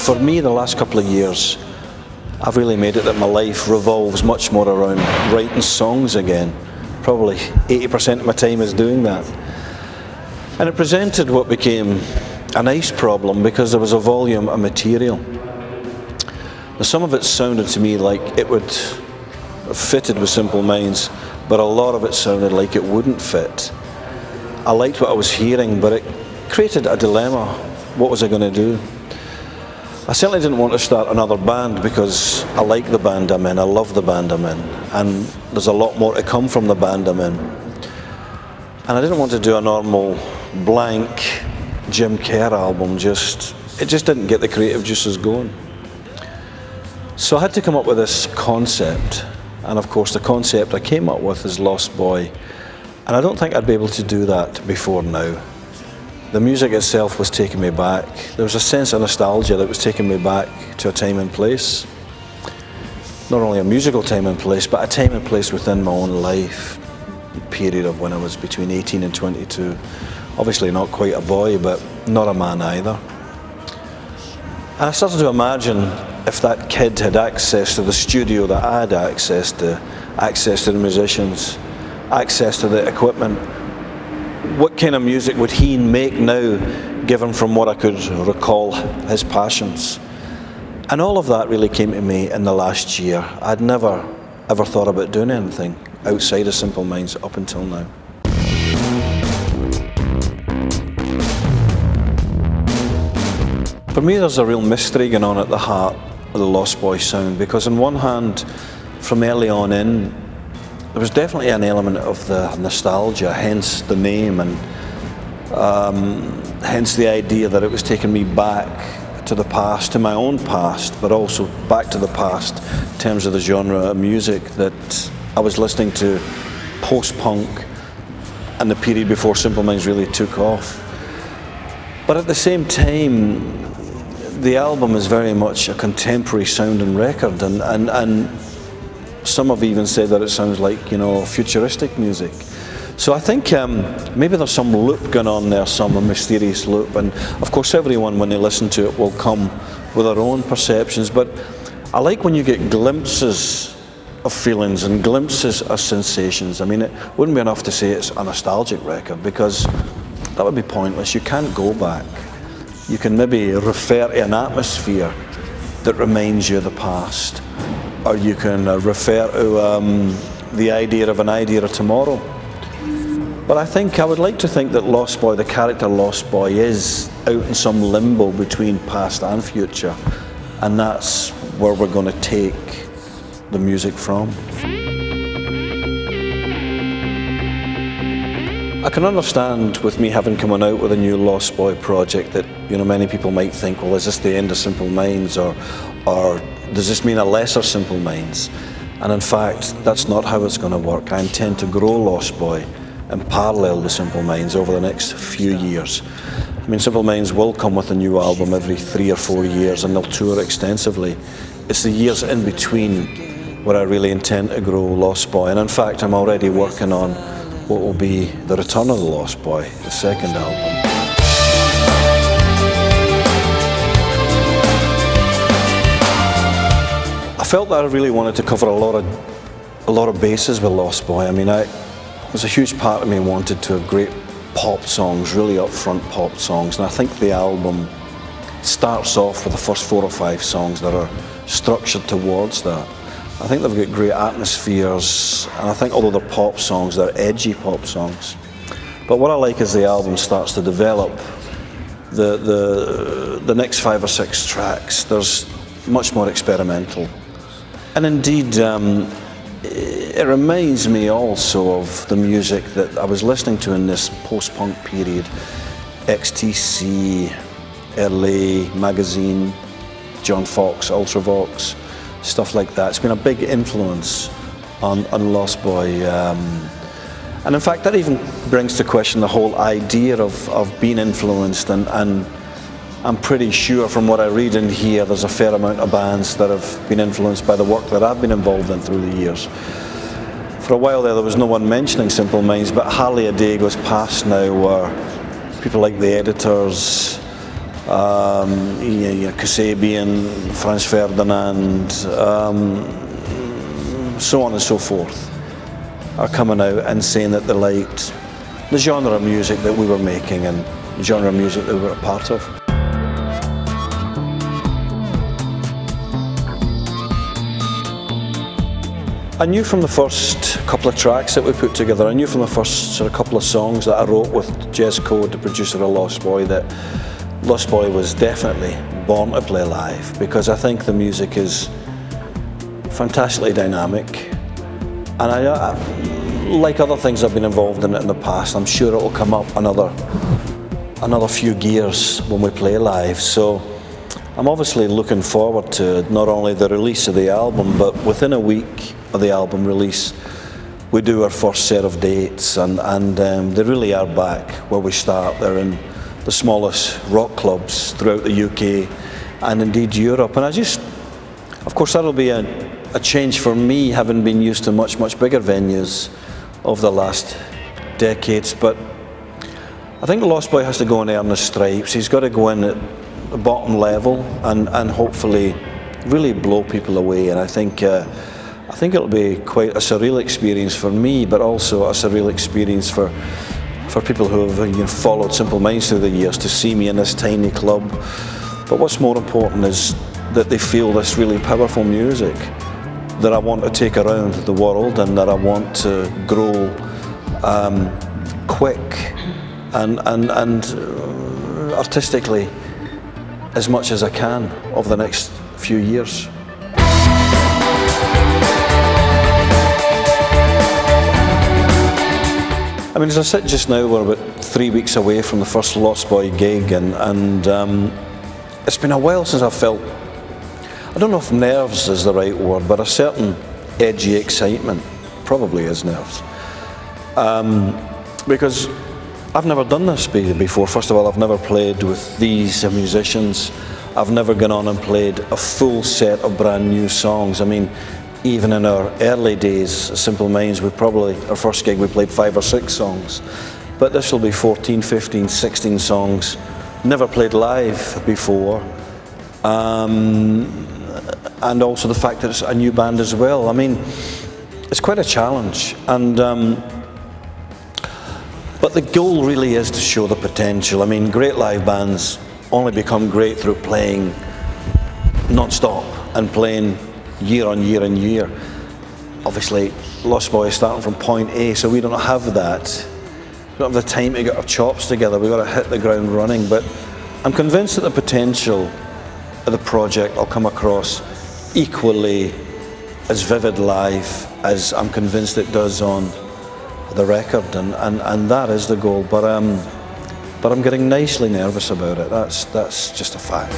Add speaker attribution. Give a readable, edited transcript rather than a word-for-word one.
Speaker 1: for me, the last couple of years, I've really made it that my life revolves much more around writing songs again. Probably 80% of my time is doing that. And it presented what became a nice problem because there was a volume of material. Now, some of it sounded to me like it would have fitted with Simple Minds, but a lot of it sounded like it wouldn't fit. I liked what I was hearing, but it created a dilemma. What was I going to do? I certainly didn't want to start another band because I like the band I'm in, I love the band I'm in, and there's a lot more to come from the band I'm in. And I didn't want to do a normal blank Jim Kerr album, it just didn't get the creative juices going. So I had to come up with this concept, and of course the concept I came up with is Lost Boy, and I don't think I'd be able to do that before now. The music itself was taking me back. There was a sense of nostalgia that was taking me back to a time and place. Not only a musical time and place, but a time and place within my own life. Period of when I was between 18 and 22. Obviously not quite a boy, but not a man either. And I started to imagine if that kid had access to the studio that I had access to the musicians, access to the equipment, what kind of music would he make now, given from what I could recall his passions? And all of that really came to me in the last year. I'd never ever thought about doing anything outside of Simple Minds up until now. For me, there's a real mystery going on at the heart of the Lost Boy sound, because on one hand, from early on in, there was definitely an element of the nostalgia, hence the name, and hence the idea that it was taking me back to the past, to my own past, but also back to the past in terms of the genre of music that I was listening to, post-punk, and the period before Simple Minds really took off. But at the same time, the album is very much a contemporary sounding record, and some have even said that it sounds like, you know, futuristic music. So I think maybe there's some loop going on there, some mysterious loop, and of course everyone, when they listen to it, will come with their own perceptions. But I like when you get glimpses of feelings and glimpses of sensations. I mean, it wouldn't be enough to say it's a nostalgic record, because that would be pointless. You can't go back. You can maybe refer to an atmosphere that reminds you of the past, or you can refer to the idea of tomorrow. But I think I would like to think that Lost Boy, the character Lost Boy, is out in some limbo between past and future, and that's where we're going to take the music from. I can understand, with me having come out with a new Lost Boy project, that, you know, many people might think, well, is this the end of Simple Minds, or does this mean a lesser Simple Minds? And in fact, that's not how it's going to work. I intend to grow Lost Boy in parallel with Simple Minds over the next few years. I mean, Simple Minds will come with a new album every 3 or 4 years, and they'll tour extensively. It's the years in between where I really intend to grow Lost Boy. And in fact, I'm already working on what will be the return of the Lost Boy, the second album. I felt that I really wanted to cover a lot of bases with Lost Boy. I mean, there's a huge part of me wanted to have great pop songs, really upfront pop songs, and I think the album starts off with the first 4 or 5 songs that are structured towards that. I think they've got great atmospheres, and I think although they're pop songs, they're edgy pop songs. But what I like is the album starts to develop the next 5 or 6 tracks. There's much more experimental. And indeed, it reminds me also of the music that I was listening to in this post-punk period. XTC, LA, Magazine, John Fox, Ultravox, stuff like that. It's been a big influence on Lost Boy. And in fact, that even brings to question the whole idea of being influenced, and I'm pretty sure from what I read and hear, there's a fair amount of bands that have been influenced by the work that I've been involved in through the years. For a while there was no one mentioning Simple Minds, but hardly a day goes past now where people like the Editors, Kasabian, Franz Ferdinand, so on and so forth, are coming out and saying that they liked the genre of music that we were making and the genre of music that we were a part of. I knew from the first couple of tracks that we put together, I knew from the first sort of couple of songs that I wrote with Jez Code, the producer of LOSTBOY, that LOSTBOY was definitely born to play live, because I think the music is fantastically dynamic, and I like other things I've been involved in it in the past, I'm sure it will come up another few gears when we play live. So I'm obviously looking forward to not only the release of the album, but within a week of the album release we do our first set of dates, and they really are back where we start. They're in the smallest rock clubs throughout the UK and indeed Europe, and of course that'll be a change for me, having been used to much bigger venues over the last decades. But I think the LOSTBOY has to go and earn his stripes. He's got to go in at the bottom level and hopefully really blow people away, and I think it'll be quite a surreal experience for me, but also a surreal experience for people who have followed Simple Minds through the years, to see me in this tiny club. But what's more important is that they feel this really powerful music that I want to take around the world, and that I want to grow quick and artistically as much as I can over the next few years. I mean, as I sit just now, we're about 3 weeks away from the first LOSTBOY gig, and it's been a while since I've felt, I don't know if nerves is the right word, but a certain edgy excitement, probably is nerves. Because I've never done this before. First of all, I've never played with these musicians. I've never gone on and played a full set of brand new songs. I mean, even in our early days, Simple Minds, our first gig we played 5 or 6 songs. But this will be 14, 15, 16 songs, never played live before. And also the fact that it's a new band as well. I mean, it's quite a challenge. But the goal really is to show the potential. I mean, great live bands only become great through playing non-stop and playing year on year and year. Obviously, LOSTBOY is starting from point A, so we don't have that. We don't have the time to get our chops together. We've got to hit the ground running. But I'm convinced that the potential of the project will come across equally as vivid live as I'm convinced it does on the record, and that is the goal. But I'm getting nicely nervous about it. That's just a fact.